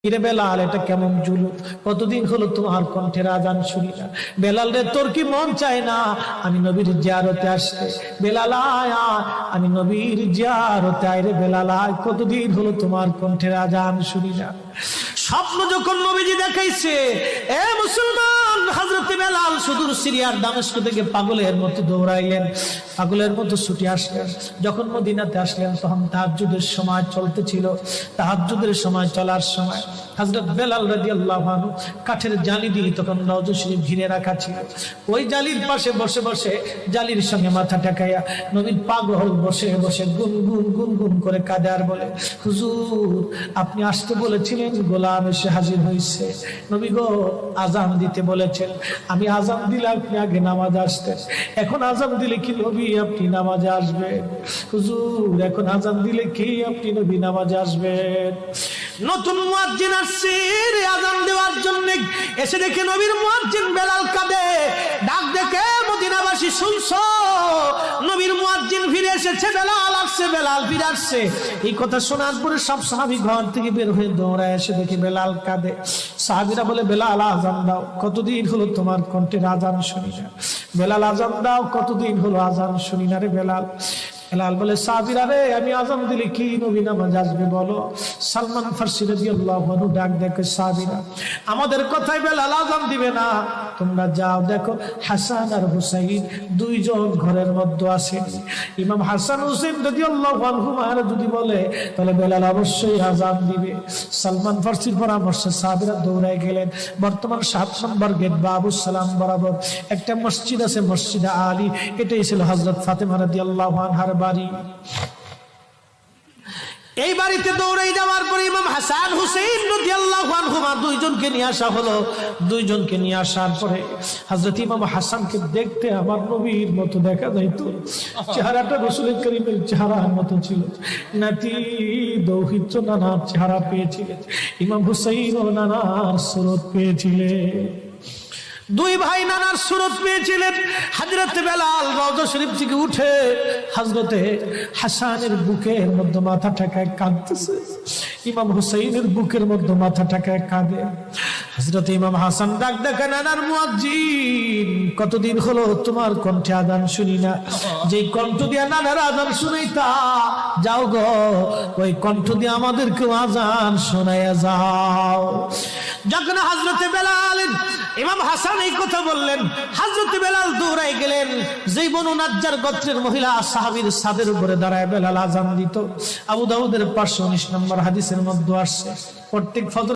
কিরে বেলাল, এটা কেমন জুলুম? কতদিন হলো তোমার কণ্ঠের আজান শুনি না। বেলাল রে, তোর কি মন চায় না আমি নবীর জিয়ারতে আসতে? বেলাল আয়, আমি নবীর জিয়ারতে আয় রে বেলাল আয়, কতদিন হলো তোমার কণ্ঠের আজান শুনি না। স্বপ্ন যখন নবীজি দেখাইছে, এ মুসলমান, হযরত বেলাল সুদূর সিরিয়ার দামেস্ক থেকে পাগলের মতো দৌড়াইলেন, পাগলের মতো ছুটে আসলেন। যখন মদিনাতে আসলেন তখন তাহাজ্জুদের সময় চলতেছিল। তাহাজ্জুদের সময় চলার সময় হযরত বেলাল রাদিয়াল্লাহু আনহু কাঠের জালি দিয়ে তখন রওজা শরীফ ঘিরে রাখা ছিল। ওই জালির পাশে বসে বসে জালির সঙ্গে মাথা ঠেকাইয়া নবীর পাগল বসে বসে গুনগুন গুনগুন করে কাঁদে আর বলে, হুজুর আপনি আসতে বলেছিলেন, গোলাম এসে হাজির হয়েছে। নবী গো, আজান দিতে বলেছেন, আমি আজান দিলে আপনি আগে নামাজে আসতেন, এখন আজান দিলে কি নবী আপনি নামাজে আসবেন? হুজুর এখন আজান দিলে কি আপনি নবী নামাজে আসবেন? নতুন মুয়াজ্জিন আসছে আজান দেওয়ার জন্য, এসে দেখে নবীর মুয়াজ্জিন বেলাল কাঁদে। ডাক দেখে মদিনাবাসী শুনছো, নবীর মুয়াজ্জিন ফিরে এসেছে, বেলাল আসছে, বেলাল ফিরে আসছে। এই কথা শোনার পরে সব সাহাবী ঘর থেকে বের হয়ে দৌড়ায় এসে দেখে বেলাল কাঁদে। সাহাবীরা বলে, বেলাল আজান দাও, কতদিন হলো তোমার কণ্ঠের আজান শুনি না। বেলাল আজান দাও, কতদিন হলো আজান শুনি না রে বেলাল। বেলাল বলে, সাহাবীরা রে, আমি আজান দিলে কি নবী নামাজ আসবে বলো? সালমান ফারসি রাদিয়াল্লাহু আনহু ডাক দেখে, সাহাবীরা আমাদের কথায় বেলাল আজান দিবে না, তোমরা যাও দেখো হাসান আর হুসাইন দুইজন ঘরের মধ্যে আছেন। ইমাম হাসান হুসাইন রাদিয়াল্লাহু আনহুমা যদি বলে তাহলে বেলাল অবশ্যই আজান দিবে। সালমান ফারসির পরামর্শে সাহাবীরা দৌড়ায় গেলেন। বর্তমান 7 নম্বর গেট বাবুস সালাম বরাবর একটা মসজিদ আছে, মসজিদে আলী। এটাই ছিল হযরত ফাতেমা রাদিয়াল্লাহু আনহার বাড়ি। এই বাড়িতে দৌড়াই যাওয়ার পরে ইমাম হাসান হুসাইন রাদিয়াল্লাহু আনহুমা দুইজনকে নিয়ে আসা হলো। দুইজনকে নিয়ে আসার পরে হযরত ইমাম হাসানকে দেখতে আমার নবীর মতো দেখা যাইতো, চেহারাটা রাসূল করিমের চেহারার মতো ছিল। নাতি দৌহিত্র নানার চেহারা পেয়েছিলেন, ইমাম হুসাইন ও নানার সুরত পেয়েছিলেন। দুই ভাই নানার সুরত পেয়েছিলেন। হযরত বেলাল রওজা শরীফ থেকে উঠে হযরতে হাসানের বুকের মধ্যে মাথা ঠেকায় কাঁদতেছে, ইমাম হুসাইনের বুকের মধ্যে মাথা ঠেকায় কাঁদে। হযরত ইমাম হাসান ডাক দেখে, নানার মুয়াজ্জিন, কতদিন হলো তোমার কণ্ঠে আজান শুনি না। যেই কণ্ঠ দিয়ে নানার আজান শুনাইতা, যাও গো ওই কণ্ঠ দিয়ে আমাদেরকেও আজান শোনাইয়া যাও। যখন হযরত বেলাল ইমাম হাসান এই কথা বললেন, হযরত বেলাল দৌড়ায় গেলেন। যেই বনু নাজ্জার গোত্রের মহিলা সাহাবীর ছাদের উপরে দাঁড়ায় বেলাল আজান দিত। আবু দাউদের 519 নম্বর হাদিসের মধ্যে আসছে, প্রত্যেক ফজর